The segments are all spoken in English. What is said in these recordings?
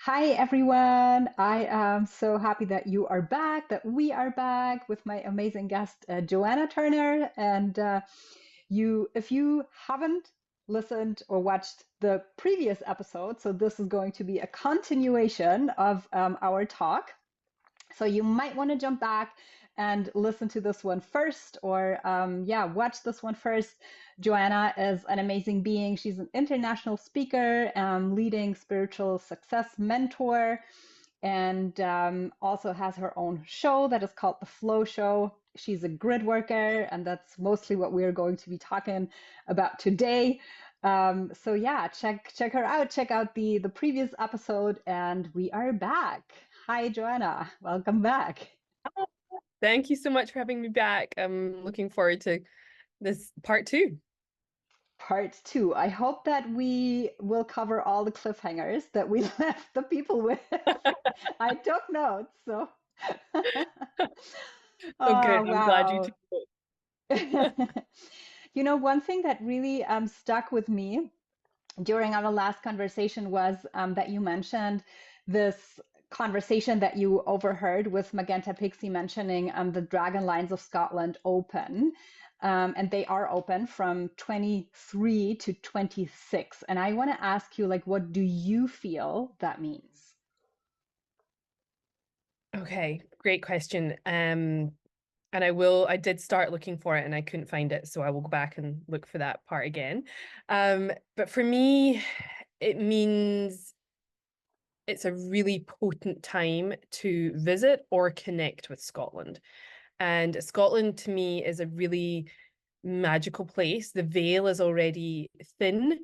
Hi, everyone. I am so happy that you are back, that we are back with my amazing guest, Joanna Turner. And if you haven't listened or watched the previous episode, so this is going to be a continuation of our talk. So you might want to jump back and listen to this one first, or yeah, watch this one first. Joanna is an amazing being. She's an international speaker, leading spiritual success mentor, and also has her own show that is called The Flow Show. She's a grid worker, and that's mostly what we're going to be talking about today. So yeah, check her out. Check out the previous episode, and we are back. Hi, Joanna. Welcome back. Thank you so much for having me back. I'm looking forward to this part two. Part two. I hope that we will cover all the cliffhangers that we left the people with. I took notes, so. Oh, Oh, good. I'm glad you wow. took it. You know, one thing that really stuck with me during our last conversation was that you mentioned this conversation that you overheard with Magenta Pixie mentioning the Dragon Lines of Scotland open. And they are open from 23 to 26. And I want to ask you, like, what do you feel that means? Okay, great question. And I did start looking for it and I couldn't find it, so I will go back and look for that part again. But for me, it means it's a really potent time to visit or connect with Scotland. And Scotland to me is a really magical place. The veil is already thin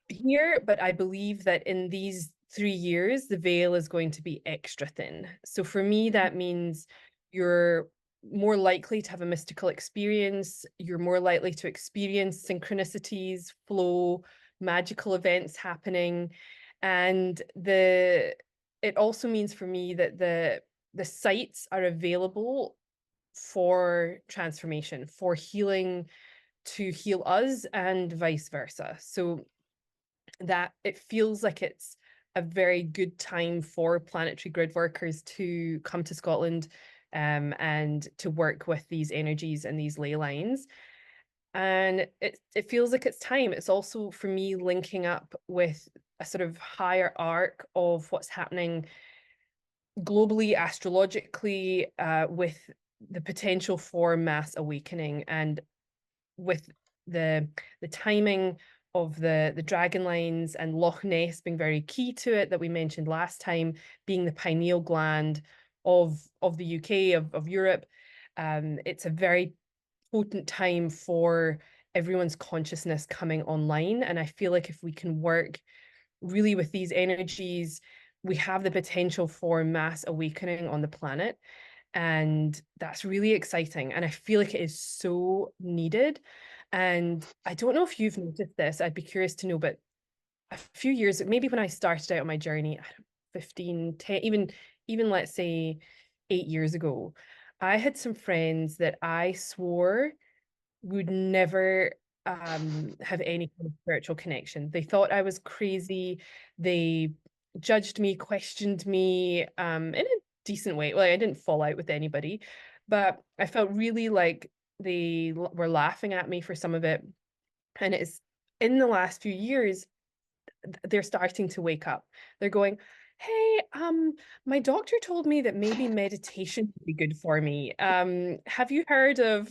here, but I believe that in these 3 years, the veil is going to be extra thin. So for me, that means you're more likely to have a mystical experience. You're more likely to experience synchronicities, flow, magical events happening. And it also means for me that the sites are available for transformation, for healing, to heal us and vice versa. So that it feels like it's a very good time for planetary grid workers to come to Scotland, and to work with these energies and these ley lines. And it feels like it's time. It's also for me linking up with a sort of higher arc of what's happening globally, astrologically, with the potential for mass awakening, and with the timing of the dragon lines and Loch Ness being very key to it, that we mentioned last time, being the pineal gland of the UK, of Europe. It's a very potent time for everyone's consciousness coming online. And I feel like if we can work really with these energies, we have the potential for mass awakening on the planet. And that's really exciting. And I feel like it is so needed. And I don't know if you've noticed this, I'd be curious to know, but a few years, maybe when I started out on my journey, 15, 10, even let's say 8 years ago, I had some friends that I swore would never have any kind of spiritual connection. They thought I was crazy. They judged me, questioned me, in a decent way. Well, I didn't fall out with anybody, but I felt really like they were laughing at me for some of it. And it's in the last few years, they're starting to wake up. They're going, hey, my doctor told me that maybe meditation would be good for me. Have you heard of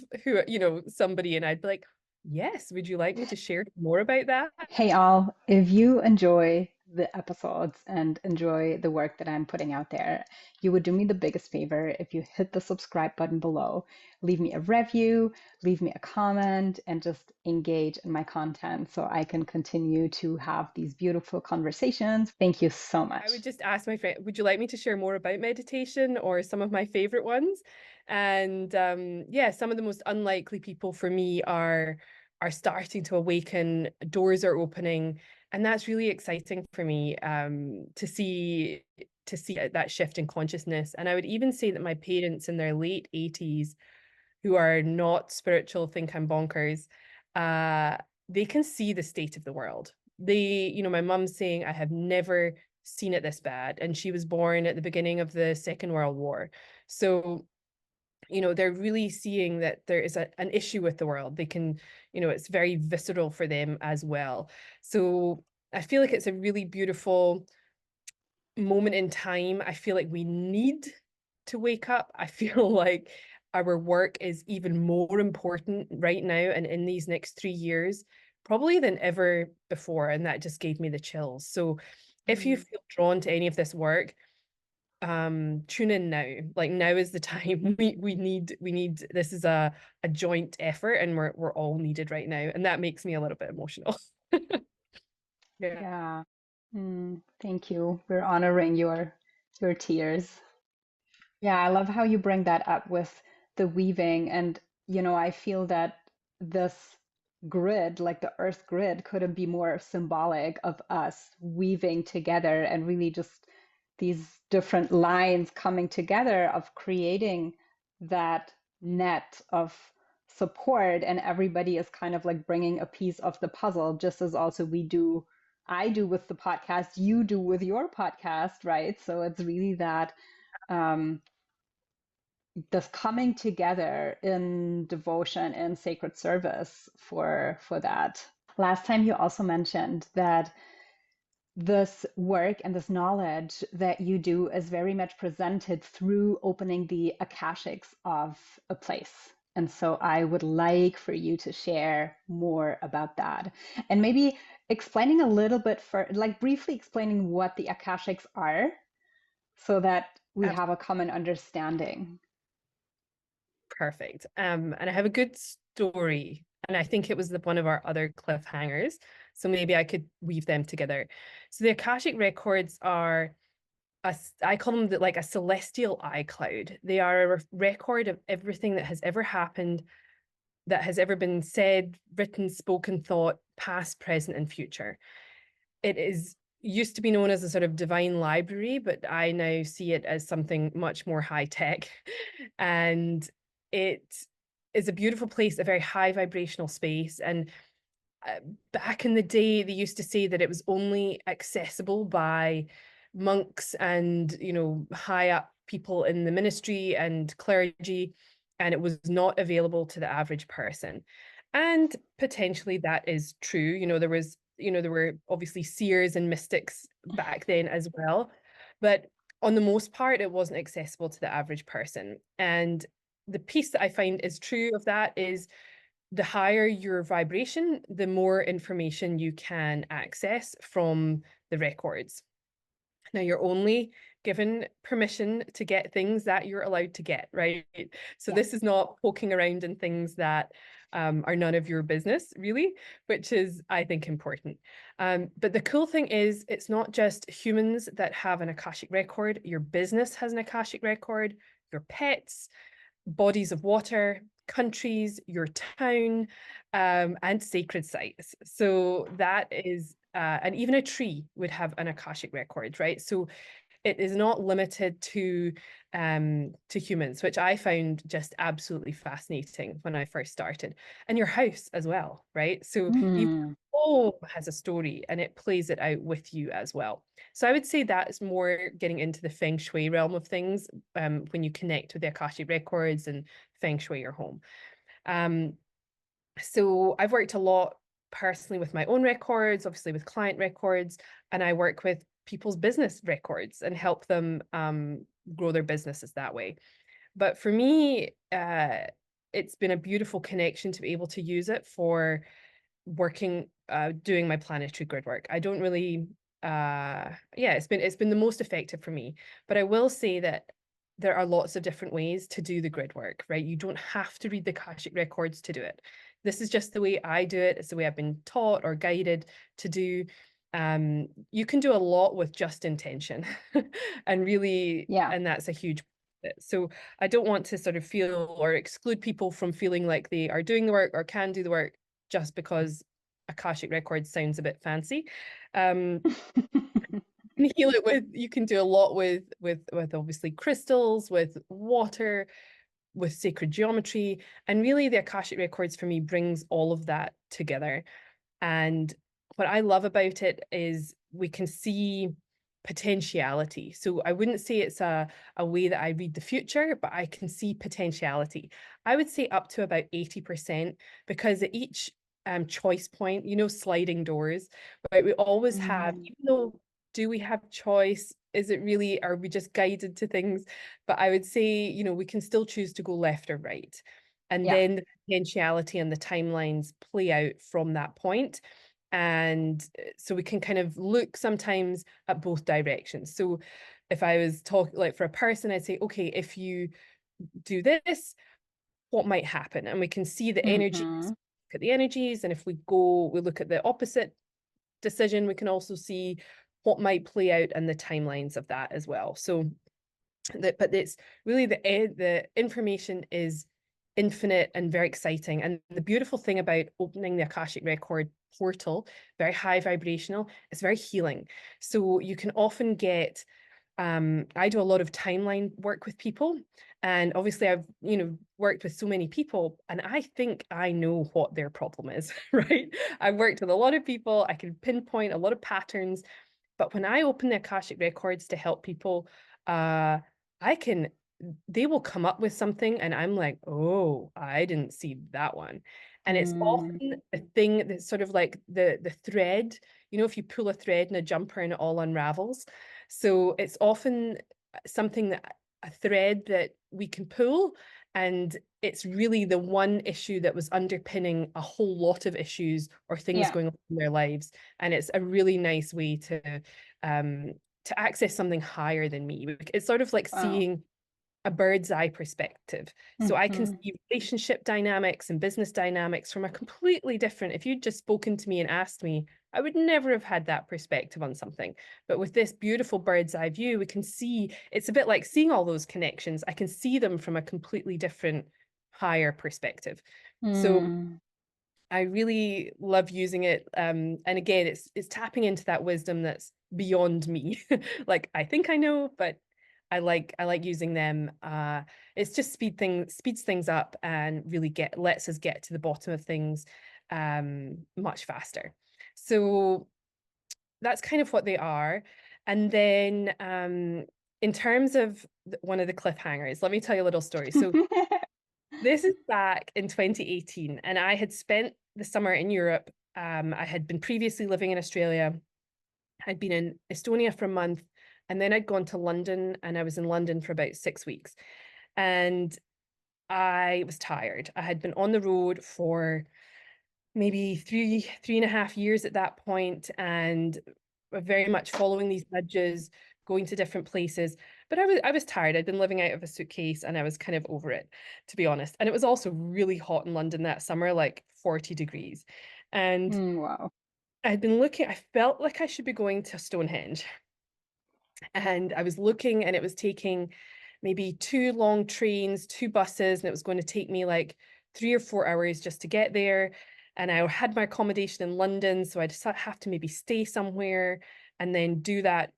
somebody? And I'd be like, yes, would you like me to share more about that? Hey, all, if you enjoy the episodes and enjoy the work that I'm putting out there, you would do me the biggest favor if you hit the subscribe button below, leave me a review, leave me a comment, and just engage in my content so I can continue to have these beautiful conversations. Thank you so I much. would just ask my friend, would you like me to share more about meditation or some of my favorite ones? And yeah, some of the most unlikely people for me are starting to awaken, doors are opening, and that's really exciting for me, to see that shift in consciousness. And I would even say that my parents in their late 80s, who are not spiritual, think I'm bonkers, uh, they can see the state of the world. My mum's saying, I have never seen it this bad. And she was born at the beginning of the Second World War. So, you know, they're really seeing that there is an issue with the world. They can, you know, it's very visceral for them as well. So I feel like it's a really beautiful moment in time. I feel like we need to wake up. I feel like our work is even more important right now and in these next 3 years, probably than ever before. And that just gave me the chills. So if you feel drawn to any of this work, tune in now. Like now is the time. We need this is a joint effort, and we're all needed right now. And that makes me a little bit emotional. Yeah. Yeah. Thank you. We're honoring your tears. Yeah, I love how you bring that up with the weaving. And, I feel that this grid, like the Earth grid, couldn't be more symbolic of us weaving together and really just these different lines coming together of creating that net of support. And everybody is kind of like bringing a piece of the puzzle, just as also I do with the podcast, you do with your podcast, right? So it's really that. Um, this coming together in devotion and sacred service for that. Last time you also mentioned that this work and this knowledge that you do is very much presented through opening the akashics of a place. And so I would like for you to share more about that. And maybe explaining a little bit like briefly explaining what the akashics are so that we have a common understanding. Perfect. And I have a good story, and I think it was one of our other cliffhangers. So maybe I could weave them together. So the Akashic records are I call them like a celestial iCloud. They are a record of everything that has ever happened, that has ever been said, written, spoken, thought, past, present, and future. It is used to be known as a sort of divine library, but I now see it as something much more high tech. And it is a beautiful place, a very high vibrational space. And back in the day, they used to say that it was only accessible by monks and, you know, high up people in the ministry and clergy, and it was not available to the average person. And potentially that is true. There were obviously seers and mystics back then as well, but on the most part, it wasn't accessible to the average person. And the piece that I find is true of that is the higher your vibration, the more information you can access from the records. Now, you're only given permission to get things that you're allowed to get, right? So Yeah. this is not poking around in things that are none of your business, really, which is, I think, important. But the cool thing is, it's not just humans that have an Akashic record. Your business has an Akashic record, your pets, bodies of water, countries, your town, and sacred sites. So that is, and even a tree would have an Akashic record, right? So it is not limited to humans, which I found just absolutely fascinating when I first started. And your house as well, right? So your Mm. home has a story and it plays it out with you as well. So I would say that is more getting into the feng shui realm of things, when you connect with the Akashic records and feng shui your home. Um, so I've worked a lot personally with my own records, obviously with client records, and I work with people's business records and help them grow their businesses that way. But for me, it's been a beautiful connection to be able to use it for working, doing my planetary grid work. I don't really, yeah, it's been the most effective for me. But I will say that there are lots of different ways to do the grid work, right? You don't have to read the Akashic records to do it. This is just the way I do it. It's the way I've been taught or guided to do. You can do a lot with just intention, and really, Yeah. and that's a huge. So I don't want to sort of feel or exclude people from feeling like they are doing the work or can do the work just because Akashic Records sounds a bit fancy. You can heal it with, you can do a lot with obviously crystals, with water, with sacred geometry. And really the Akashic Records for me brings all of that together. And what I love about it is we can see potentiality. So I wouldn't say it's a way that I read the future, but I can see potentiality. I would say up to about 80%, because at each choice point, you know, sliding doors, right? We always have, Mm, even though, do we have choice? Is it really, are we just guided to things? But I would say, you know, we can still choose to go left or right. And yeah. then the potentiality and the timelines play out from that point. And so we can kind of look sometimes at both directions. So if I was talking like for a person, I'd say, okay, if you do this, what might happen? And we can see the energies, Mm-hmm. look at the energies. And if we go, we look at the opposite decision, we can also see what might play out and the timelines of that as well. So that, but it's really the information is infinite and very exciting. And the beautiful thing about opening the Akashic record portal, very high vibrational, it's very healing. So you can often get I do a lot of timeline work with people, and obviously I've, you know, worked with so many people, and I think I know what their problem is, right? I've worked with a lot of people, I can pinpoint a lot of patterns, but when I open the Akashic records to help people, I can, they will come up with something and I'm like, oh, I didn't see that one. And it's Mm, often a thing that's sort of like the thread, you know, if you pull a thread in a jumper and it all unravels. So it's often something that a thread that we can pull, and it's really the one issue that was underpinning a whole lot of issues or things yeah. going on in their lives. And it's a really nice way um to access something higher than me. It's sort of like Wow. seeing a bird's eye perspective. So I can Mm-hmm. see relationship dynamics and business dynamics from a completely different, if you'd just spoken to me and asked me, I would never have had that perspective on something. But with this beautiful bird's eye view, we can see, it's a bit like seeing all those connections. I can see them from a completely different, higher perspective. So Mm, I really love using it. And again, it's tapping into that wisdom that's beyond me. Like I think I know, but I like using them. It's just speeds things up and really lets us get to the bottom of things much faster. So that's kind of what they are. And then in terms of one of the cliffhangers, let me tell you a little story. So this is back in 2018, and I had spent the summer in Europe. I had been previously living in Australia. I'd been in Estonia for a month, and then I'd gone to London, and I was in London for about 6 weeks. And I was tired. I had been on the road for maybe 3.5 years at that point, and very much following these nudges, going to different places. But I was tired. I'd been living out of a suitcase and I was kind of over it, to be honest. And it was also really hot in London that summer, like 40 degrees. And wow. I'd been looking, I felt like I should be going to Stonehenge. And I was looking, and it was taking maybe two long trains, two buses, and it was going to take me like 3 or 4 hours just to get there. And I had my accommodation in London, so I'd have to maybe stay somewhere and then do that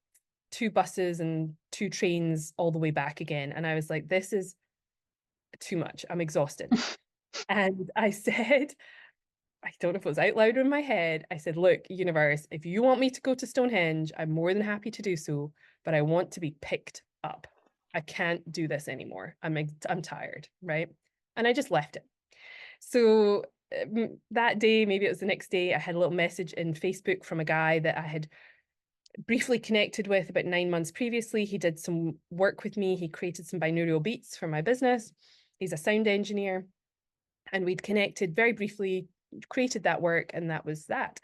two buses and two trains all the way back again. And I was like, this is too much. I'm exhausted. And I said, I don't know if it was out loud or in my head. I said, look, universe, if you want me to go to Stonehenge, I'm more than happy to do so, but I want to be picked up. I can't do this anymore. I'm tired, right? And I just left it. So that day, maybe it was the next day, I had a little message in Facebook from a guy that I had briefly connected with about 9 months previously. He did some work with me. He created some binaural beats for my business. He's a sound engineer, and we'd connected very briefly, created that work, and that was that.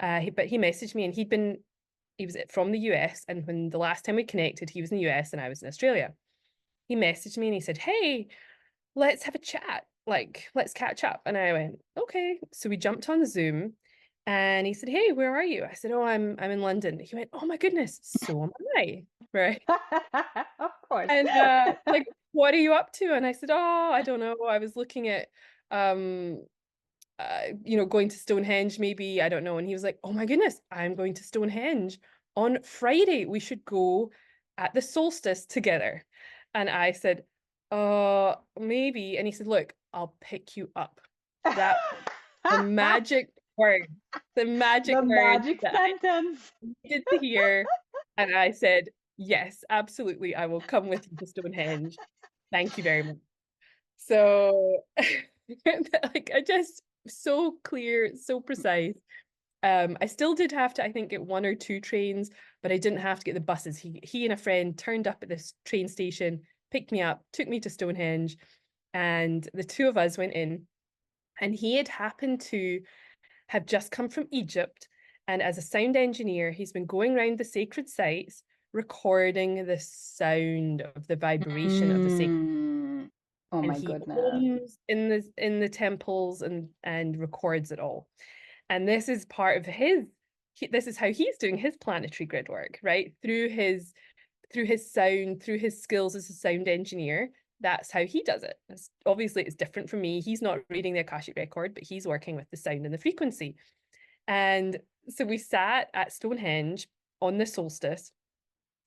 But he messaged me, and he was from the US, and when the last time we connected, he was in the US and I was in Australia. He messaged me and he said, "Hey, let's have a chat. Like, let's catch up." And I went, "Okay." So we jumped on Zoom, and he said, "Hey, where are you?" I said, "Oh, I'm in London." He went, "Oh my goodness, so am I." Right. Of course. And like, what are you up to? And I said, "Oh, I don't know. I was looking at um going to Stonehenge, maybe, I don't know." And he was like, "Oh my goodness, I'm going to Stonehenge on Friday. We should go at the solstice together." And I said, maybe." And he said, "Look, I'll pick you up." That the magic word, the magic The word magic that I sentence. needed to hear. And I said, yes, absolutely. I will come with you to Stonehenge. Thank you very much. So like I just so clear, so precise. I still did have to, I think, get one or two trains, but I didn't have to get the buses. He and a friend turned up at this train station, picked me up, took me to Stonehenge, and the two of us went in. And he had happened to have just come from Egypt. And as a sound engineer, he's been going around the sacred sites, recording the sound of the vibration of the sacred. Mm. Oh And my he goodness. homes in the temples and records it all. And this is part of this is how he's doing his planetary grid work, right? Through his sound, through his skills as a sound engineer. That's how he does it. Obviously, it's different from me. He's not reading the Akashic record, but he's working with the sound and the frequency. And so we sat at Stonehenge on the solstice,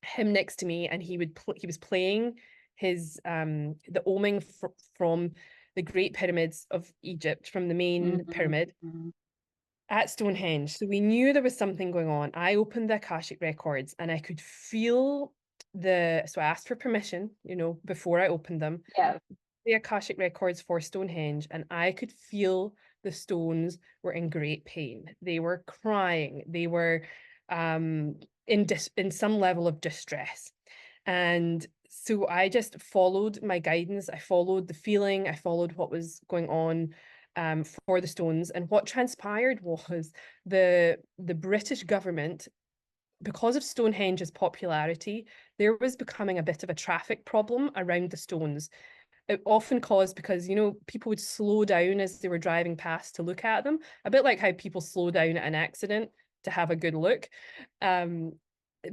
him next to me, and he was playing his the oming from the Great Pyramids of Egypt, from the main Mhm, pyramid mhm. at Stonehenge. So we knew there was something going on. I opened the Akashic records and I could feel so I asked for permission, before I opened them, Yeah. the Akashic records for Stonehenge, and I could feel the stones were in great pain. They were crying. They were in some level of distress. And so I just followed my guidance. I followed the feeling. I followed what was going on for the stones. And what transpired was the British government, because of Stonehenge's popularity, there was becoming a bit of a traffic problem around the stones. It often caused because, people would slow down as they were driving past to look at them, a bit like how people slow down at an accident to have a good look. Um,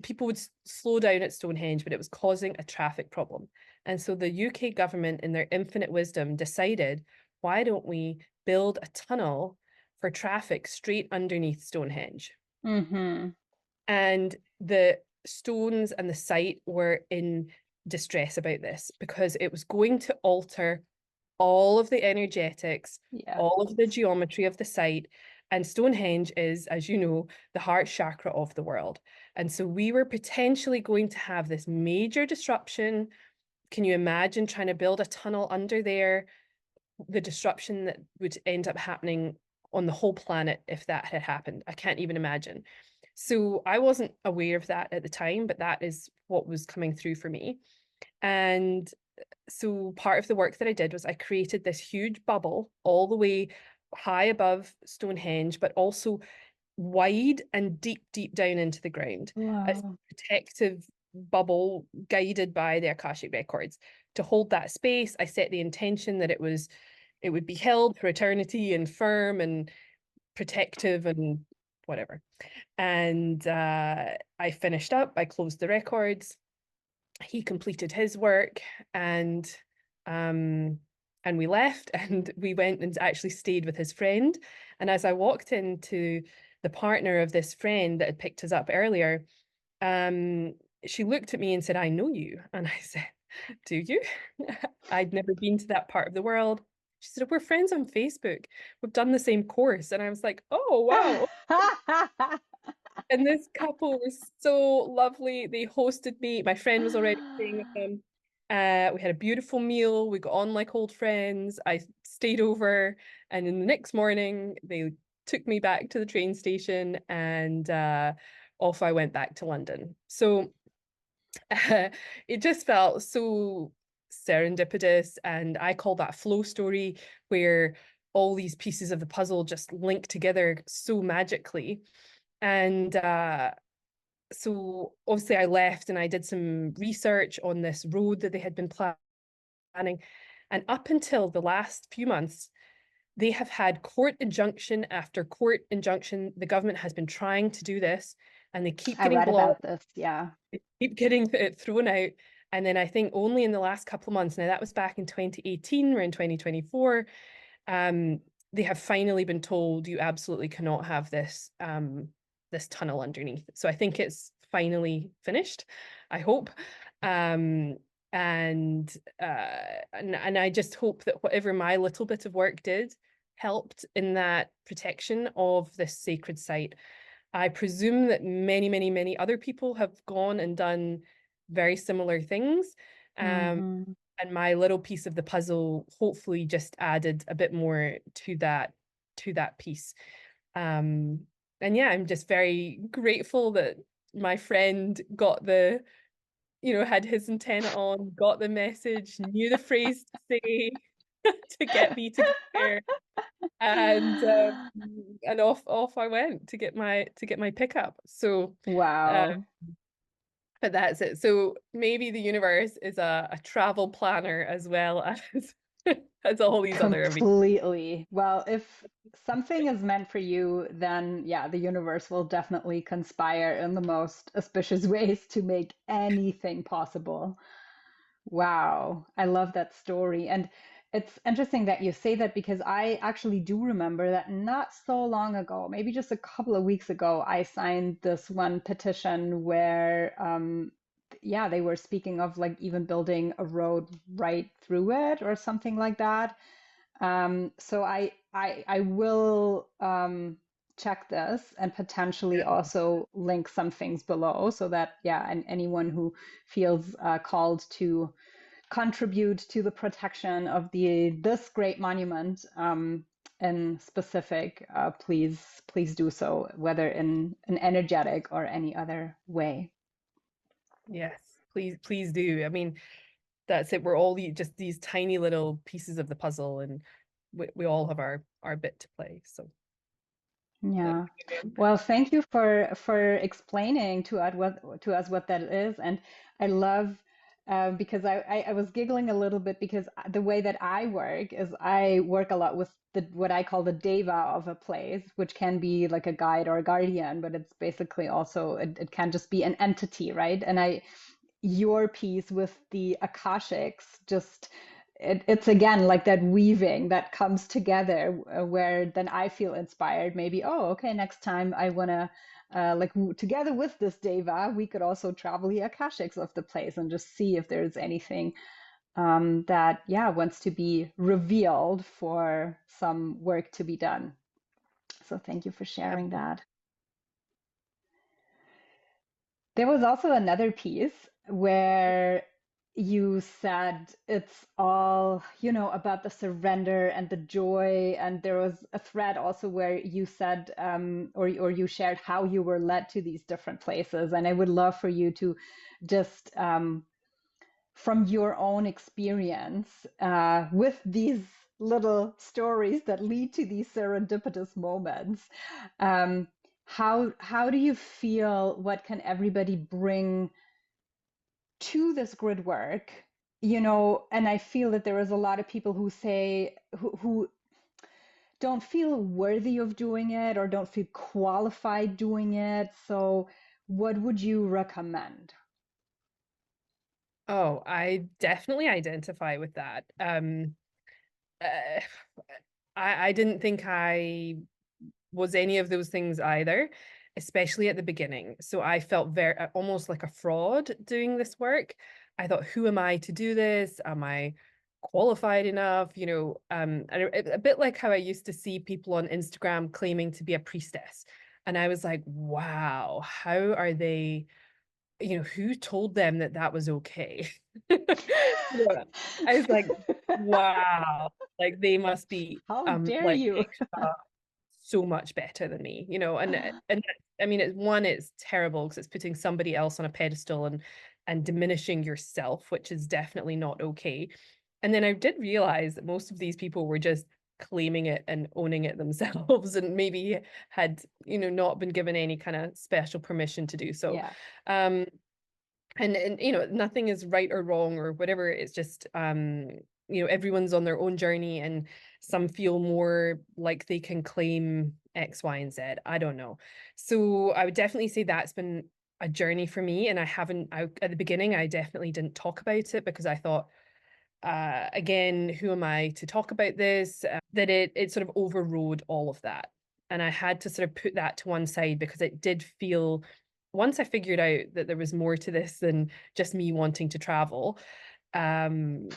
People would slow down at Stonehenge, but it was causing a traffic problem. And so the UK government, in their infinite wisdom, decided, why don't we build a tunnel for traffic straight underneath Stonehenge? Mhm. And the stones and the site were in distress about this because it was going to alter all of the energetics, Yeah. all of the geometry of the site. And Stonehenge is, as you know, the heart chakra of the world. And so we were potentially going to have this major disruption. Can you imagine trying to build a tunnel under there? The disruption that would end up happening on the whole planet if that had happened. I can't even imagine. So I wasn't aware of that at the time, but that is what was coming through for me. And so part of the work that I did was I created this huge bubble all the way high above Stonehenge, but also wide and deep, deep down into the ground. A Wow. protective bubble guided by the Akashic records. To hold that space, I set the intention that it would be held for eternity and firm and protective and whatever. And I finished up, I closed the records, he completed his work, um and we left and we went and actually stayed with his friend. And as I walked into the partner of this friend that had picked us up earlier, um she looked at me and said, I know you. And I said, do you? I'd never been to that part of the world. She said, we're friends on Facebook, we've done the same course. And I was like, oh wow. And this couple was so lovely. They hosted me. My friend was already staying with them. We had a beautiful meal. We got on like old friends. I stayed over, and in the next morning, they took me back to the train station, and off I went back to London. So it just felt so serendipitous, and I call that flow story, where all these pieces of the puzzle just link together so magically. And so obviously I left and I did some research on this road that they had been planning. And up until the last few months, they have had court injunction after court injunction. The government has been trying to do this and they keep I getting read blocked, about this. Yeah. they keep getting it thrown out. And then I think only in the last couple of months, now that was back in 2018, we're in 2024, um, they have finally been told you absolutely cannot have this tunnel underneath. So I think it's finally finished, I hope. Um, and I just hope that whatever my little bit of work did helped in that protection of this sacred site. I presume that many, many, many other people have gone and done very similar things. Hmm. And my little piece of the puzzle hopefully just added a bit more to that piece. Um, and yeah, I'm just very grateful that my friend got the, had his antenna on, got the message, knew the phrase to say to get me to go there, and off I went to get my pickup. So, uh, Wow. but that's it. So maybe the universe is a travel planner as well as as all these other amazing. Completely. Well, if something is meant for you, then yeah, the universe will definitely conspire in the most auspicious ways to make anything possible. Wow, I love that story. And it's interesting that you say that because I actually do remember that not so long ago, maybe just a couple of weeks ago, I signed this one petition where, yeah, they were speaking of like even building a road right through it or something like that. So I will check this and potentially also link some things below so that yeah, and anyone who feels called to contribute to the protection of the this great monument in specific, please do so, whether in an energetic or any other way. Yes, please do. I mean, that's it. We're all just these tiny little pieces of the puzzle, and we all have our bit to play. So that's Yeah. brilliant. Well, thank you for explaining to us what that is, and I love because I was giggling a little bit because the way that I work is I work a lot with the what I call the deva of a place, which can be like a guide or a guardian, but it's basically also it can just be an entity, right? And your piece with the Akashics, just it's again like that weaving that comes together where then I feel inspired. Maybe, oh, okay, next time I want to, together with this Deva, we could also travel the Akashics of the place and just see if there's anything that, yeah, wants to be revealed for some work to be done. So thank you for sharing that. There was also another piece where you said it's all, about the surrender and the joy. And there was a thread also where you said, or you shared how you were led to these different places. And I would love for you to just, from your own experience, with these little stories that lead to these serendipitous moments, um, how do you feel? What can everybody bring to this grid work? And I feel that there is a lot of people who say who don't feel worthy of doing it or don't feel qualified doing it. So, what would you recommend? Oh, I definitely identify with that. Uh, I didn't think I was any of those things either, especially at the beginning. So I felt very almost like a fraud doing this work. I thought, who am I to do this? Am I qualified enough? And a bit like how I used to see people on Instagram claiming to be a priestess. And I was like, wow, how are they? Who told them that that was okay? Yeah. I was like, wow, like they must be How dare like you? extra so much better than me, and I mean it's terrible because it's putting somebody else on a pedestal and diminishing yourself, which is definitely not okay. And then I did realize that most of these people were just claiming it and owning it themselves and maybe had, not been given any kind of special permission to do so. Yeah. Um, and nothing is right or wrong or whatever. It's just everyone's on their own journey, and some feel more like they can claim X, Y, and Z. I don't know. So I would definitely say that's been a journey for me. And at the beginning I definitely didn't talk about it because I thought, again, who am I to talk about this? That it sort of overrode all of that. And I had to sort of put that to one side because it did feel, once I figured out that there was more to this than just me wanting to travel, um,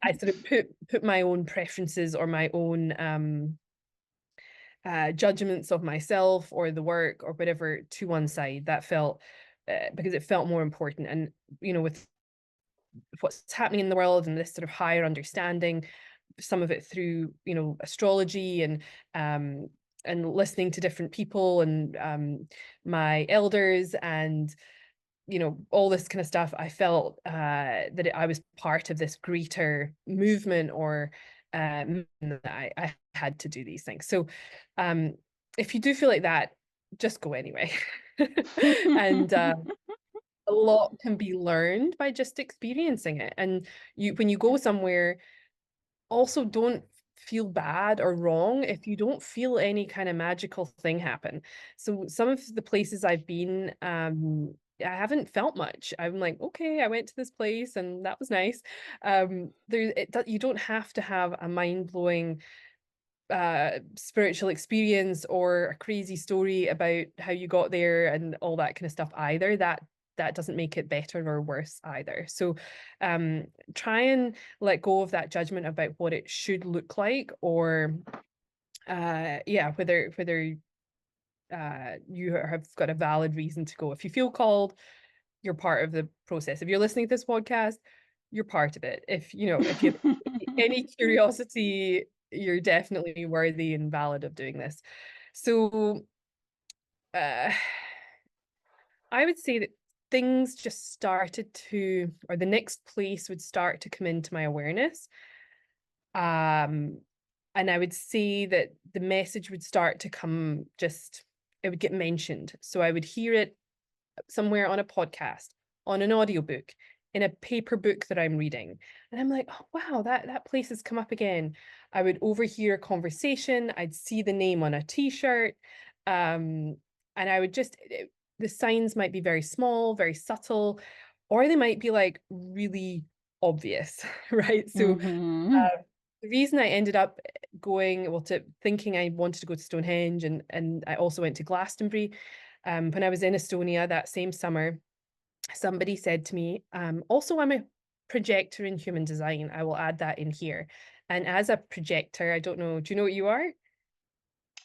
I sort of put my own preferences or my own judgments of myself or the work or whatever to one side. That felt because it felt more important. And with what's happening in the world and this sort of higher understanding, some of it through astrology and listening to different people and my elders and all this kind of stuff, I felt that I was part of this greater movement or that I had to do these things. So if you do feel like that, just go anyway. And a lot can be learned by just experiencing it. And when you go somewhere, also don't feel bad or wrong if you don't feel any kind of magical thing happen. So some of the places I've been, I haven't felt much. I'm like, okay, I went to this place and that was nice. You don't have to have a mind-blowing spiritual experience or a crazy story about how you got there and all that kind of stuff either. That doesn't make it better or worse either. So try and let go of that judgment about what it should look like, or whether you have got a valid reason to go. If you feel called, you're part of the process. If you're listening to this podcast, you're part of it. If you have any curiosity, you're definitely worthy and valid of doing this. So uh, I would say that things just started to, or the next place would start to come into my awareness. And I would say that the message would start to come, it would get mentioned. So I would hear it somewhere on a podcast, on an audiobook, in a paper book that I'm reading. And I'm like, oh, wow, that place has come up again. I would overhear a conversation. I'd see the name on a t-shirt. And I would the signs might be very small, very subtle, or they might be like really obvious, right? So Mm-hmm. the reason I ended up to thinking I wanted to go to Stonehenge, and I also went to Glastonbury. When I was in Estonia that same summer, somebody said to me, also, I'm a projector in human design. I will add that in here. And as a projector, I don't know, do you know what you are?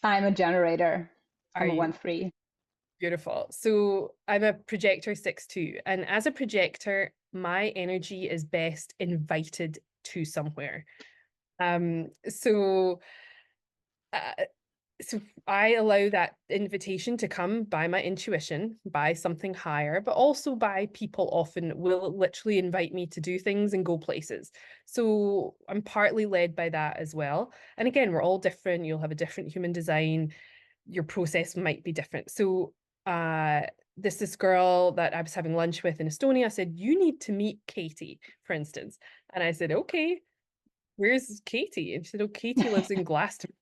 I'm a generator. Are I'm a you? 1-3. Beautiful. So I'm a projector 6-2. And as a projector, my energy is best invited to somewhere. Um, so uh, so I allow that invitation to come by my intuition, by something higher, but also by people often will literally invite me to do things and go places. So I'm partly led by that as well. And again, we're all different. You'll have a different human design. Your process might be different. So uh this girl that I was having lunch with in Estonia said, you need to meet Katie, for instance. And I said, okay, where's Katie? And she said, oh, Katie lives in Glastonbury.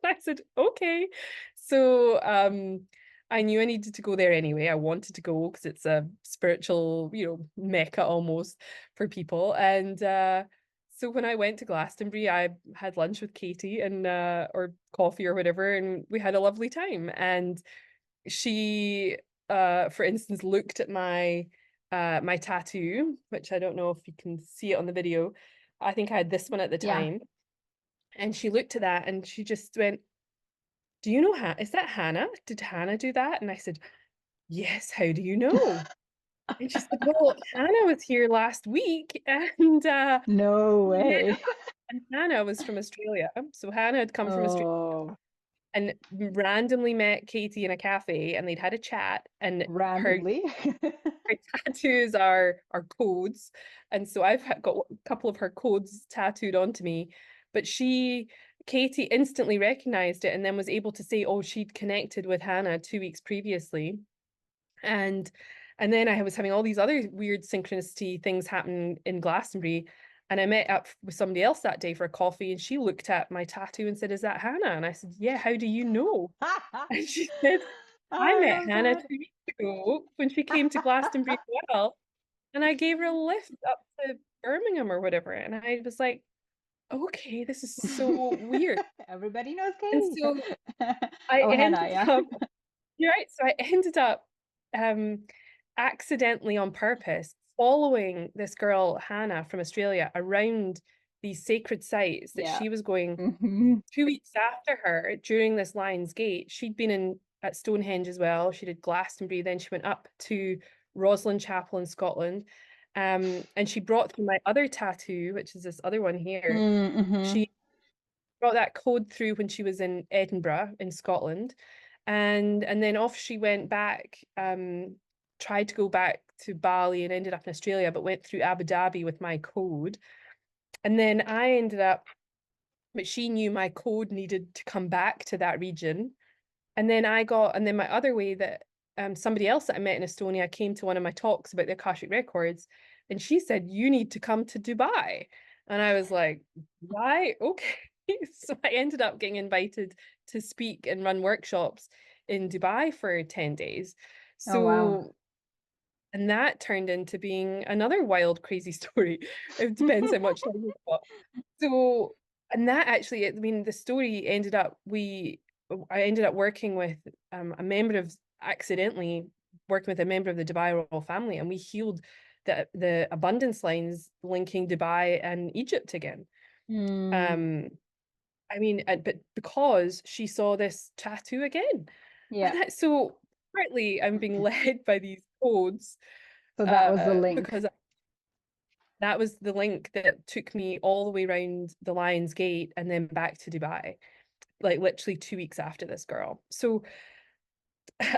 I said, okay. So I knew I needed to go there anyway. I wanted to go because it's a spiritual, mecca almost for people. And so when I went to Glastonbury, I had lunch with Katie and or coffee or whatever, and we had a lovely time. And she for instance looked at my tattoo, which I don't know if you can see it on the video. I think I had this one at the Yeah. time. And she looked at that and she just went, do you know is that Hannah? Did Hannah do that? And I said, yes, how do you know? And she said, well, Hannah was here last week and No met way. up. And Hannah was from Australia. So Hannah had come from Australia Oh, and randomly met Katie in a cafe and they'd had a chat, and her randomly. her tattoos are codes. And so I've got a couple of her codes tattooed onto me. But Katie instantly recognized it and then was able to say, oh, she'd connected with Hannah 2 weeks previously. And then I was having all these other weird synchronicity things happen in Glastonbury. And I met up with somebody else that day for a coffee, and she looked at my tattoo and said, is that Hannah? And I said, yeah, how do you know? And she said, I I met love Hannah that. 2 weeks ago when she came to Glastonbury as well. And I gave her a lift up to Birmingham or whatever. And I was like, okay, this is so weird. Everybody knows And Katie. so I Oh, Hannah, ended yeah. up, you're right. So I ended up accidentally on purpose following this girl, Hannah from Australia, around these sacred sites that Yeah. she was going Hmm. 2 weeks after her during this Lion's Gate. She'd been in at Stonehenge as well. She did Glastonbury, then she went up to Roslin Chapel in Scotland. And she brought through my other tattoo, which is this other one here. Mm-hmm. She brought that code through when she was in Edinburgh in Scotland. And then off she went back, tried to go back to Bali and ended up in Australia, but went through Abu Dhabi with my code. And then I ended up, but she knew my code needed to come back to that region. And then my other way that somebody else that I met in Estonia came to one of my talks about the Akashic records, and she said, "You need to come to Dubai." And I was like, "Why? Okay." So I ended up getting invited to speak and run workshops in Dubai for 10 days. Oh, wow. So, and that turned into being another wild, crazy story. It depends how much time you've got. So, and that actually, I mean, the story ended up, I ended up working with a member of, accidentally working with a member of the Dubai royal family, and we healed the abundance lines linking Dubai and Egypt again. Mm, Um, I mean, but because she saw this tattoo again, yeah. and that, so partly I'm being led by these codes, So that was the link. because that was the link that took me all the way around the Lion's Gate and then back to Dubai, like literally 2 weeks after this girl. So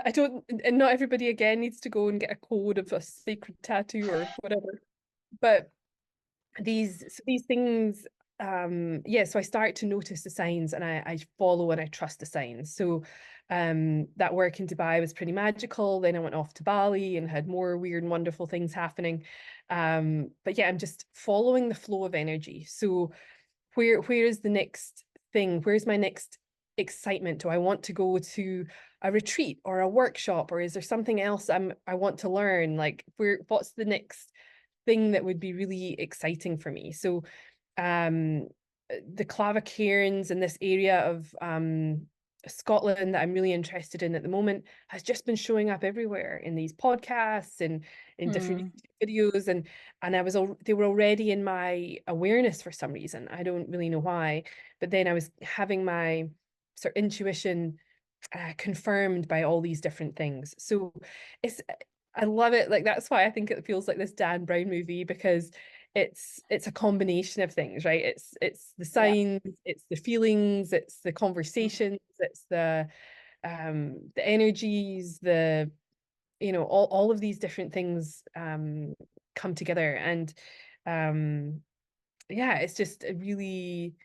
I don't, and not everybody again needs to go and get a code of a sacred tattoo or whatever. But these things, yeah, so I start to notice the signs, and I follow and I trust the signs. So that work in Dubai was pretty magical. Then I went off to Bali and had more weird and wonderful things happening. But yeah, I'm just following the flow of energy. So where is the next thing? Where's my next excitement? Do I want to go to a retreat or a workshop, or is there something else I want to learn? Like, what's the next thing that would be really exciting for me? So um the clavicairns in this area of Scotland that I'm really interested in at the moment has just been showing up everywhere in these podcasts and in different Mm, videos, and they were already in my awareness for some reason. I don't really know why, but then I was having my sort of intuition confirmed by all these different things. So it's I love it. Like, that's why I think it feels like this Dan Brown movie, because it's a combination of things, right? It's the yeah. signs, it's the feelings, it's the Mm. conversations, it's the energies, the, all of these different things come together. And um yeah, it's just a really,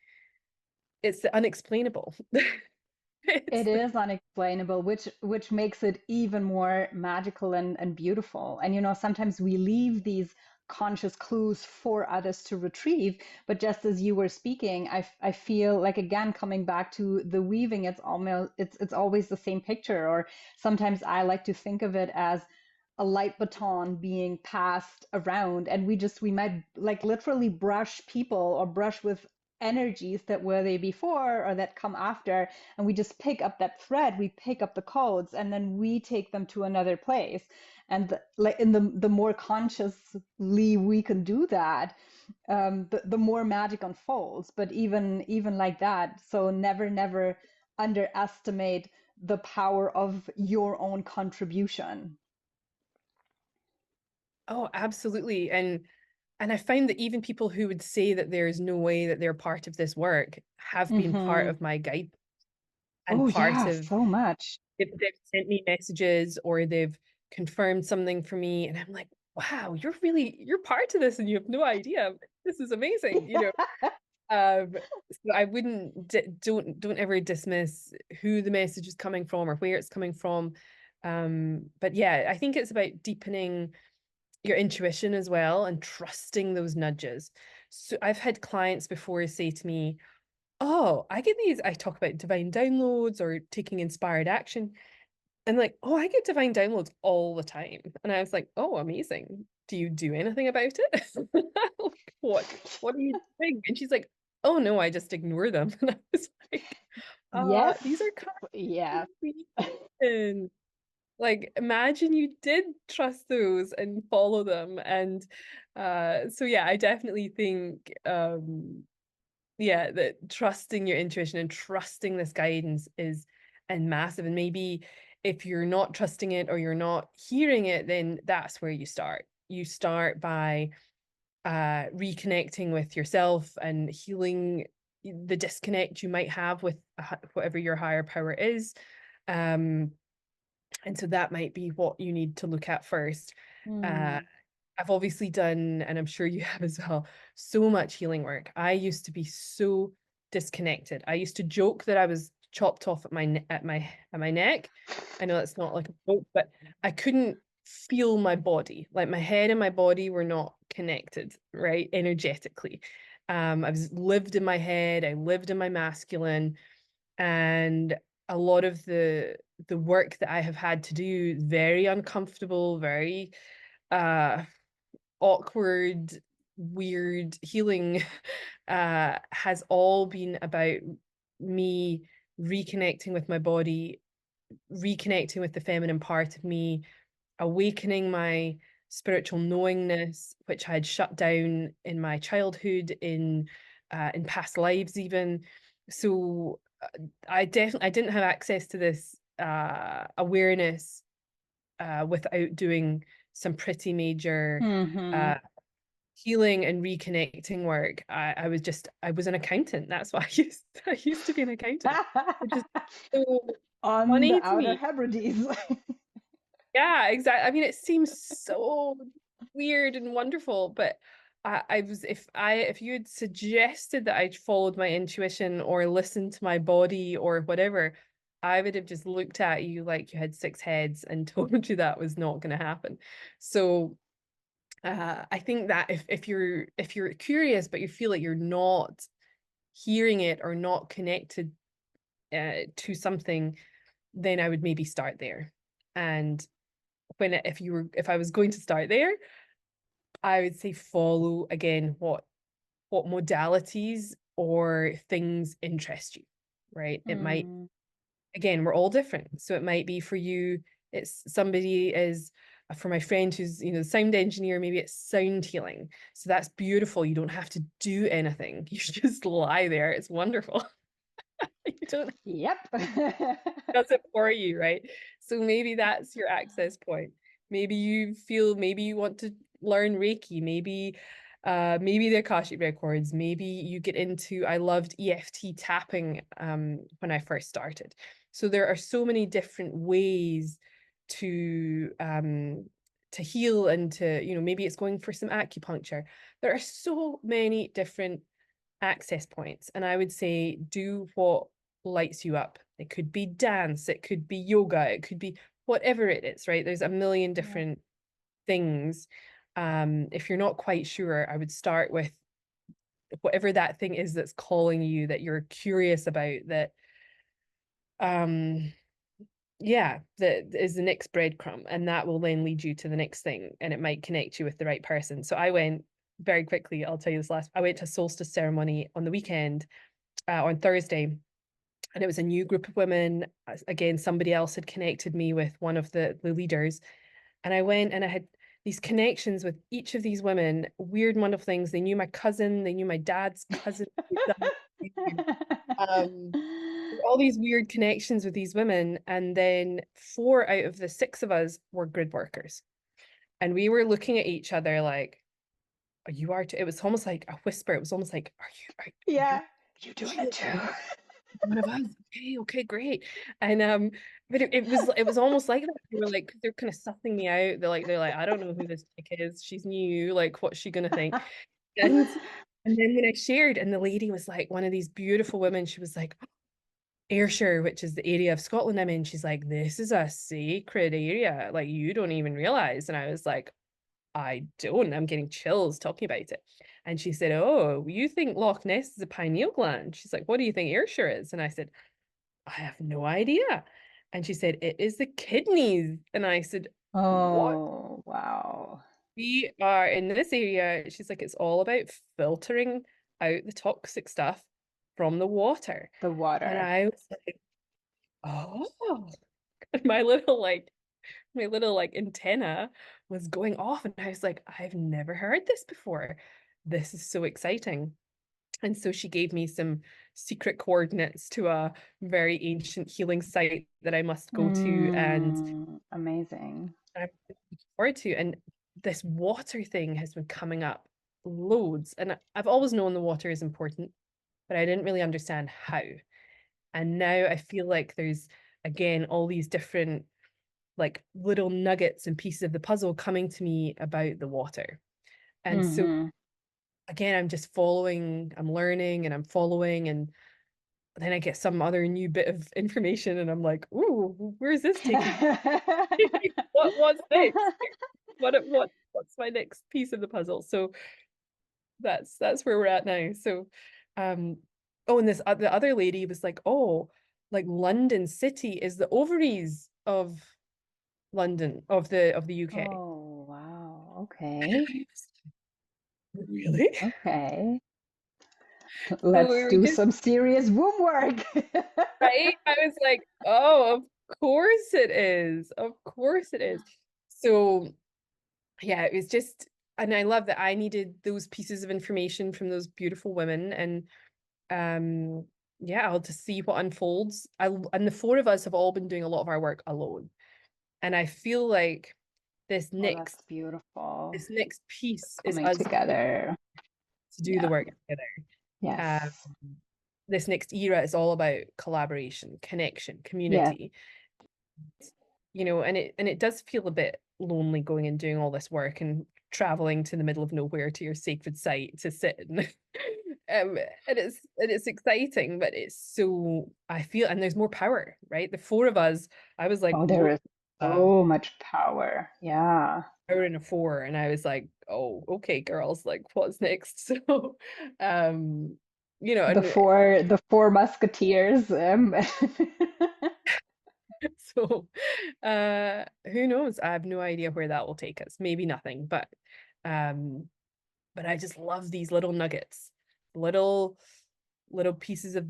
it's the unexplainable. It It's is unexplainable, which makes it even more magical and beautiful. And sometimes we leave these conscious clues for others to retrieve. But just as you were speaking, I feel like, again, coming back to the weaving, it's always the same picture. Or sometimes I like to think of it as a light baton being passed around, and we might like literally brush people or brush with energies that were there before or that come after, and we just pick up that thread, we pick up the codes, and then we take them to another place. And like in the more consciously we can do that, the more magic unfolds. But even like that, so never underestimate the power of your own contribution. Oh, absolutely. And I find that even people who would say that there is no way that they're part of this work have been part Hmm. of my guide, and Oh part yeah, of, so much. they've sent me messages or they've confirmed something for me. And I'm like, wow, you're part of this and you have no idea. This is amazing. So I wouldn't, don't ever dismiss who the message is coming from or where it's coming from. But yeah, I think it's about deepening your intuition as well and trusting those nudges. So I've had clients before say to me, "Oh, I get these." I talk about divine downloads or taking inspired action, and like, "Oh, I get divine downloads all the time." And I was like, "Oh, amazing. Do you do anything about it?" Like, what are you doing? And she's like, "Oh no, I just ignore them." And I was like, Yes. these are kind Yeah. of intuition. Like, imagine you did trust those and follow them. And so yeah, I definitely think yeah, that trusting your intuition and trusting this guidance is and massive. And maybe if you're not trusting it or you're not hearing it, then that's where you start. You start by reconnecting with yourself and healing the disconnect you might have with whatever your higher power is. Um, and so that might be what you need to look at first. Uh, Hmm. I've obviously done, and I'm sure you have as well, so much healing work. I used to be so disconnected. I used to joke that I was chopped off at my neck. I know that's not like a joke, but I couldn't feel my body. Like my head and my body were not connected, right? Energetically. I was lived in my head, I lived in my masculine, and a lot of the work that I have had to do, very uncomfortable, very uh awkward, weird healing has all been about me reconnecting with my body, reconnecting with the feminine part of me, awakening my spiritual knowingness, which I had shut down in my childhood, in past lives even. So I didn't have access to this awareness without doing some pretty major Hmm. uh, healing and reconnecting work. I was an accountant. That's what I used to be an accountant, which is so On the funny to Outer me. Hebrides. Yeah, exactly. I mean, it seems so weird and wonderful, but I was if you had suggested that I followed my intuition or listened to my body or whatever, I would have just looked at you like you had six heads and told you that was not going to happen. So I think that if you're curious but you feel like you're not hearing it or not connected to something, then I would maybe start there. And if I was going to start there, I would say follow again what modalities or things interest you, right? It might Hmm. again, we're all different. So it might be for you, it's somebody is for my friend who's, you know, the sound engineer, maybe it's sound healing. So that's beautiful. You don't have to do anything. You just lie there. It's wonderful. You don't Yep. does it for you, right? So maybe that's your access point. Maybe you feel maybe you want to learn Reiki, maybe the Akashic records, maybe you get into I loved EFT tapping when I first started. So there are so many different ways to heal and to, you know, maybe it's going for some acupuncture. There are so many different access points. And I would say do what lights you up. It could be dance, it could be yoga, it could be whatever it is, right? There's a million Yeah. different things. If you're not quite sure, I would start with whatever that thing is that's calling you, that you're curious about, that um yeah, that is the next breadcrumb, and that will then lead you to the next thing, and it might connect you with the right person. So I went very quickly, I'll tell you this last, I went to a solstice ceremony on the weekend, on Thursday, and it was a new group of women. Again, somebody else had connected me with one of the leaders, and I went and I had these connections with each of these women, weird wonderful things. They knew my cousin, they knew my dad's cousin. um all these weird connections with these women, and then four out of the six of us were grid workers, and we were looking at each other like, "Are you are?" It was almost like a whisper. It was almost like, are you Yeah. You doing it really too? one of us? Okay, okay, great. And but it was almost like that. They were like they're kind of sussing me out. They're like, I don't know who this chick is. She's new. Like, what's she gonna think? And and then when I shared, and the lady was like one of these beautiful women, she was like, Ayrshire, which is the area of Scotland I'm in, she's like, this is a sacred area. Like, you don't even realize. And I was like, I don't. I'm getting chills talking about it. And she said, oh, you think Loch Ness is a pineal gland? She's like, what do you think Ayrshire is? And I said, I have no idea. And she said, it is the kidneys. And I said, what? Oh, wow. We are in this area. She's like, it's all about filtering out the toxic stuff from the water. The And water. I was like, oh, my little like my little like antenna was going off, and I was like, I've never heard this before. This is so exciting. And so she gave me some secret coordinates to a very ancient healing site that I must go to, and Amazing. I'm looking forward to. And this water thing has been coming up loads. And I've always known the water is important, but I didn't really understand how. And now I feel like there's, again, all these different like little nuggets and pieces of the puzzle coming to me about the water. And so Hmm. again, I'm just following, I'm learning and I'm following, and then I get some other new bit of information and I'm like, ooh, where's this taking me? What's next? What's my next piece of the puzzle? So that's where we're at now. So oh, and this the other lady was like, oh, like London City is the ovaries of London, of the UK. Oh, wow. And Okay. I was like, really? Okay. So Let's we were do just some serious womb work. right. I was like, oh, of course it is. Of course it is. So yeah, it was just, and I love that I needed those pieces of information from those beautiful women, and um yeah, I'll just see what unfolds. And the four of us have all been doing a lot of our work alone, and I feel like this Oh, next that's beautiful. this next piece is Coming us coming together. to do the Yeah. work together. Um, Yes. this next era is all about collaboration, connection, Yes. community, and it does feel a bit lonely going and doing all this work and traveling to the middle of nowhere to your sacred site to sit and and it's exciting, but it's so, I feel, and there's more power, right? The four of us, I was like, Oh, there whoa, is uh, so much power. Yeah. power in a four, and I was like, oh, okay, girls, like, what's next? So, um, The and four musketeers. so, who knows? I have no idea where that will take us. Maybe nothing, um, but I just love these little nuggets, little little pieces of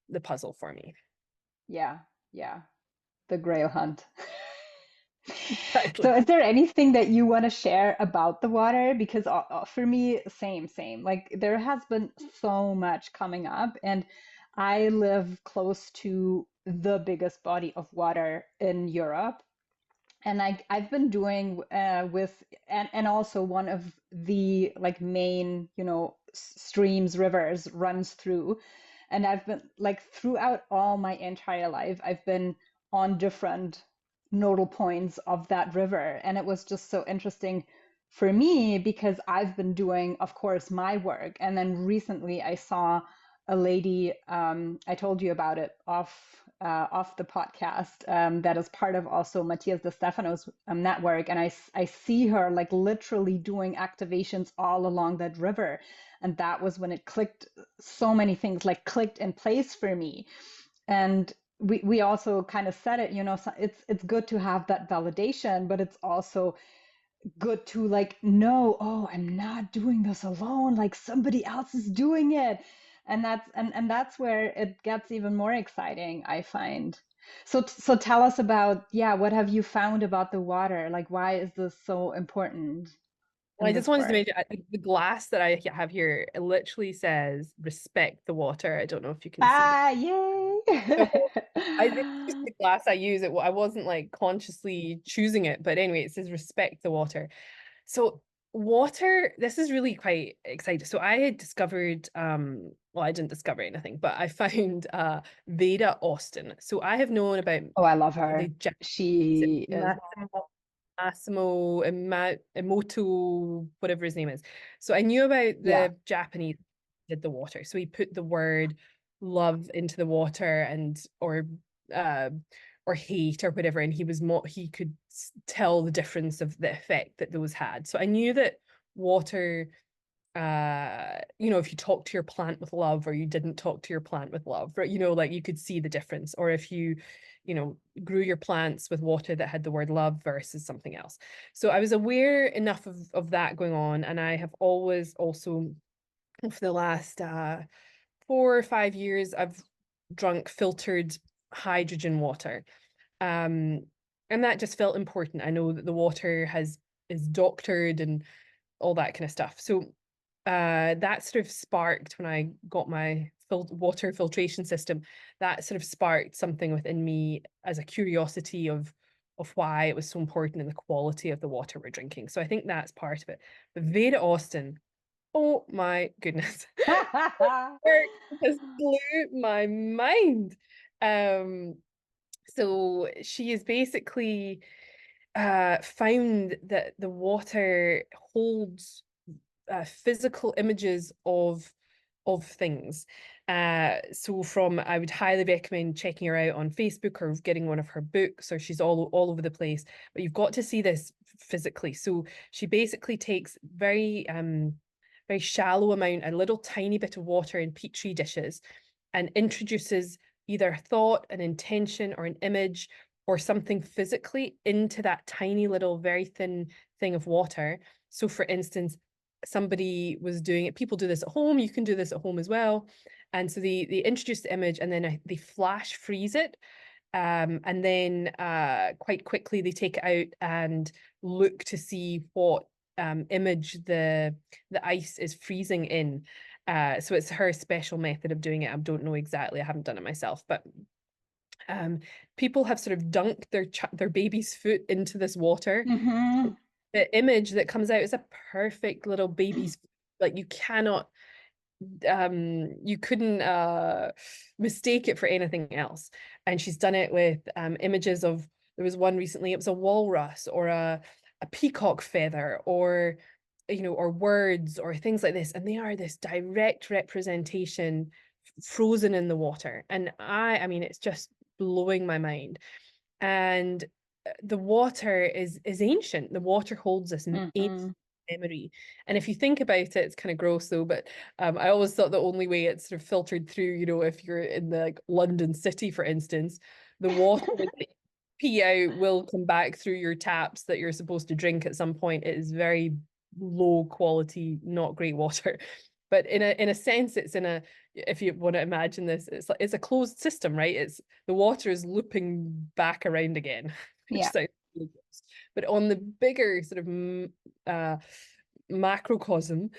the puzzle for me. Yeah. Yeah. The grail hunt. Exactly. So, is there anything that you want to share about the water? Because for me, same. Like, there has been so much coming up, and I live close to the biggest body of water in Europe. And I've been doing with and also one of the like main streams, rivers runs through, and I've been like throughout all my entire life I've been on different nodal points of that river, and it was just so interesting for me because I've been doing, of course, my work, and then recently I saw a lady, I told you about it off the podcast, that is part of also Matthias de Stefano's network, and I see her like literally doing activations all along that river, and that was when it clicked. So many things like clicked in place for me, and we also kind of said it, so it's good to have that validation, but it's also good to like know, oh, I'm not doing this alone, like somebody else is doing it. And that's where it gets even more exciting, I find. So tell us about, yeah, what have you found about the water? Like, why is this so important Well, in I just this wanted to work? mention the glass that I have here, it literally says respect the water. I don't know if you can see. Ah, yay. So it's just the glass I use. I wasn't like consciously choosing it, but anyway, it says respect the water. So water, this is really quite exciting. So I had discovered, well, I didn't discover anything, but I found Veda Austin. So I have known about Oh, I love the her. Japanese, She is. Emoto, whatever his name is. So I knew about Yeah. the Japanese did the water. So he put the word love into the water, and uh or hate or whatever, and he could tell the difference of the effect that those had. So I knew that water, if you talk to your plant with love or you didn't talk to your plant with love, right? Like you could see the difference. Or if you grew your plants with water that had the word love versus something else. So I was aware enough of that going on. And I have always also, for the last 4 or 5 years, I've drunk filtered hydrogen water. Um, And that just felt important. I know that the water is doctored and all that kind of stuff. So that sort of sparked when I got my water filtration system. That sort of sparked something within me as a curiosity of why it was so important in the quality of the water we're drinking. So I think that's part of it. But Veda Austin, oh my goodness, work has blew my mind. Um, so she is basically found that the water holds physical images of things. So from I would highly recommend checking her out on Facebook or getting one of her books, or she's all over the place. But you've got to see this physically. So she basically takes very shallow amount, a little tiny bit of water in petri dishes, and introduces either a thought, an intention, or an image, or something physically into that tiny little, very thin thing of water. So, for instance, somebody was doing it. People do this at home. You can do this at home as well. And so they introduce the image and then they flash freeze it. And then quite quickly they take it out and look to see what image the ice is freezing in. So it's her special method of doing it. I don't know exactly. I haven't done it myself, but people have sort of dunked their baby's foot into this water. Mm-hmm. The image that comes out is a perfect little baby's foot. Like you couldn't mistake it for anything else. And she's done it with images of, there was one recently, it was a walrus or a peacock feather or or words or things like this, and they are this direct representation frozen in the water. And I mean it's just blowing my mind. And the water is ancient. The water holds this ancient Mm-hmm. memory. And if you think about it, it's kind of gross though, but I always thought the only way it's sort of filtered through, if you're in the like London city, for instance, the water that you pee out will come back through your taps that you're supposed to drink at some point. It is very low quality, not great water. But in a sense, it's in a, if you want to imagine this, it's like it's a closed system, right? It's the water is looping back around again, which Yeah. sounds really gross. But on the bigger sort of macrocosm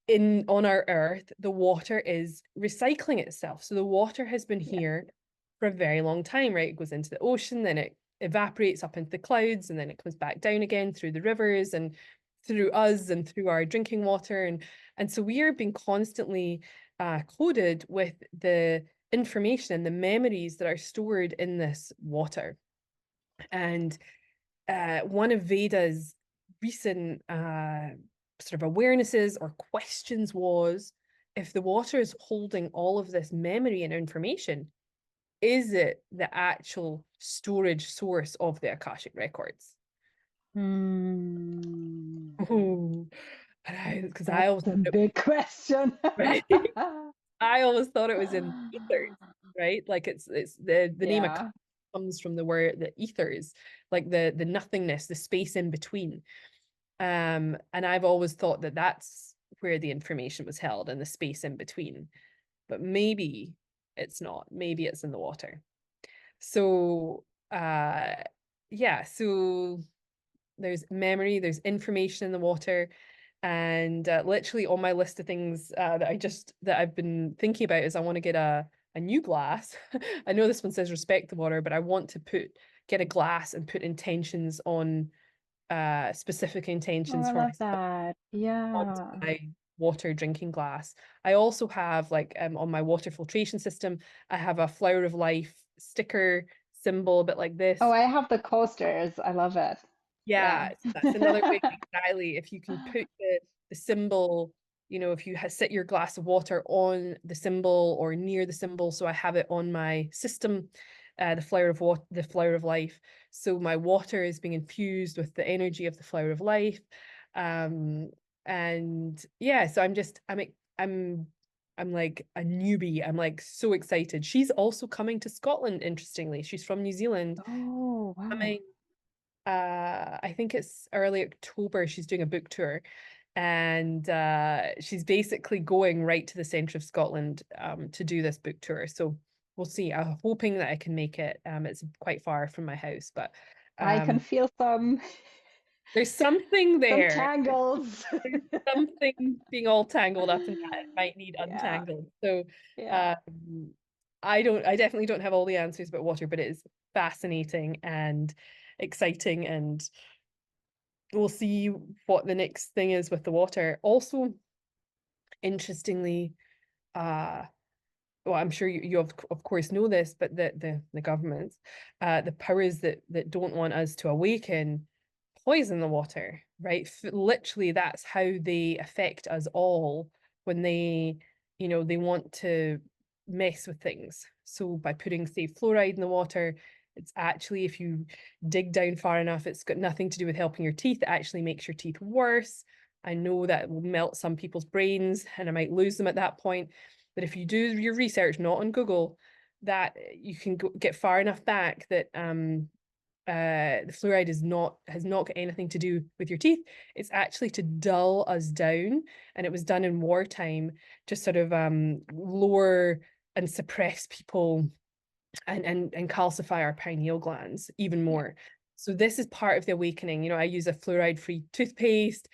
on our earth, the water is recycling itself. So the water has been Yeah. here for a very long time, right? It goes into the ocean, then it evaporates up into the clouds, and then it comes back down again through the rivers and through us and through our drinking water. And so we are being constantly coded with the information and the memories that are stored in this water. And one of Veda's recent sort of awarenesses or questions was, if the water is holding all of this memory and information, is it the actual storage source of the Akashic records? Hmm. Oh, because I That's always a big question. right? I always thought it was in ethers, right? Like it's the name of Yeah. comes from the word the ethers, like the nothingness, the space in between. And I've always thought that that's where the information was held and the space in between. But maybe it's not. Maybe it's in the water. So yeah, so there's memory, there's information in the water. And literally on my list of things that I've been thinking about is I want to get a new glass. I know this one says respect the water, but I want to get a glass and put intentions on specific Oh, intentions I for love myself that. onto Yeah. my water drinking glass. I also have like on my water filtration system, I have a flower of life sticker symbol, a bit like Oh, this. I have the coasters. I love it. Yeah, Yeah. so that's another way exactly. If you can put the symbol, if you sit your glass of water on the symbol or near the symbol, so I have it on my system, the flower of water, the flower of life. So my water is being infused with the energy of the flower of life. And yeah, so I'm like a newbie. I'm like so excited. She's also coming to Scotland, interestingly. She's from New Zealand. Oh, wow. Coming I think it's early October. She's doing a book tour, and she's basically going right to the center of Scotland to do this book tour. So we'll see. I'm hoping that I can make it. It's quite far from my house, but I can feel There's something some there. tangles. There's something being all tangled up in that. It might need Yeah, untangled. So yeah, um, I definitely don't have all the answers about water, but it is fascinating and exciting, and we'll see what the next thing is with the water. Also, interestingly, uh, well, I'm sure you of course know this, but the governments, the powers that don't want us to awaken, poison the water, right? Literally, that's how they affect us all when they, they want to mess with things. So by putting, say, fluoride in the water, it's actually, if you dig down far enough, it's got nothing to do with helping your teeth. It actually makes your teeth worse. I know that will melt some people's brains and I might lose them at that point. But if you do your research, not on Google, that you can get far enough back that the fluoride has not got anything to do with your teeth. It's actually to dull us down, and it was done in wartime, just sort of lower and suppress people and calcify our pineal glands even yeah. more. So this is part of the awakening. I use a fluoride-free toothpaste,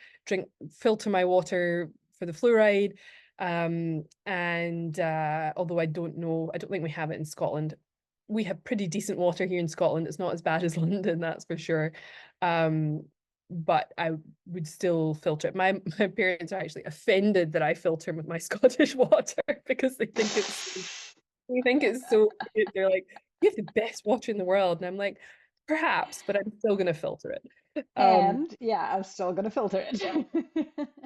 filter my water for the fluoride. And although I don't think we have it in Scotland. We have pretty decent water here in Scotland. It's not as bad as London, that's for sure. But I would still filter it. My parents are actually offended that I filter with my Scottish water because they think it's so good. They're like, you have the best water in the world. And I'm like, perhaps, but I'm still gonna filter it. And yeah, I'm still gonna filter it.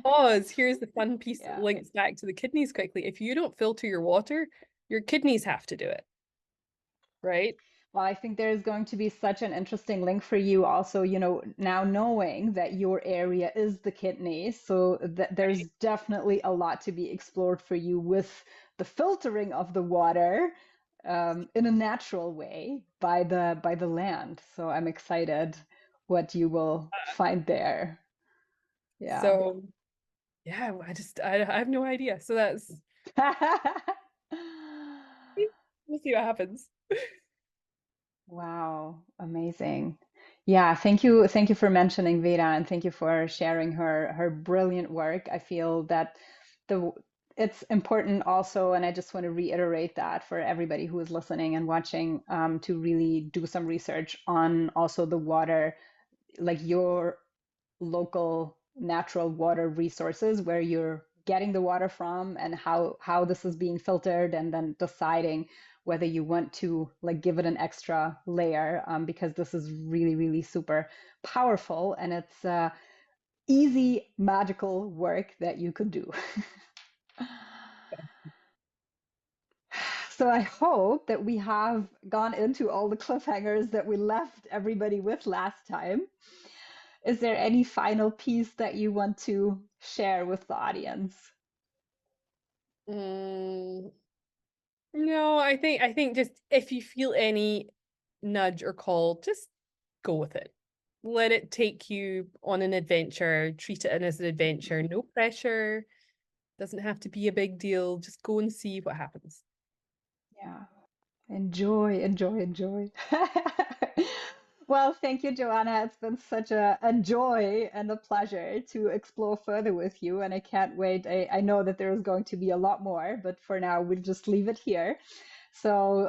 Pause. Here's the fun piece that Yeah. links back to the kidneys quickly. If you don't filter your water, your kidneys have to do it, right? Well, I think there's going to be such an interesting link for you also, now knowing that your area is the kidneys, so that there's definitely a lot to be explored for you with the filtering of the water in a natural way by the land. So I'm excited what you will find there. Yeah. So yeah, I have no idea. So that's we'll see what happens. Wow, amazing. Yeah, thank you for mentioning Veda and thank you for sharing her brilliant work. I feel that the it's important also, and I just want to reiterate that for everybody who is listening and watching, to really do some research on also the water, like your local natural water resources where you're getting the water from and how this is being filtered, and then deciding whether you want to like give it an extra layer, because this is really really super powerful, and it's easy magical work that you could do. So I hope that we have gone into all the cliffhangers that we left everybody with last time. Is there any final piece that you want to share with the audience? Mm, no, I think just if you feel any nudge or call, just go with it. Let it take you on an adventure. Treat it as an adventure. No pressure. Doesn't have to be a big deal. Just go and see what happens. Yeah. Enjoy, enjoy, enjoy. Well, thank you, Joanna. It's been such a joy and a pleasure to explore further with you, and I can't wait. I know that there is going to be a lot more, but for now, we'll just leave it here. So,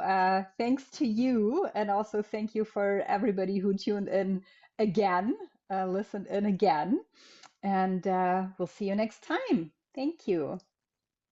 thanks to you, and also thank you for everybody who tuned in again, listened in again, and we'll see you next time. Thank you.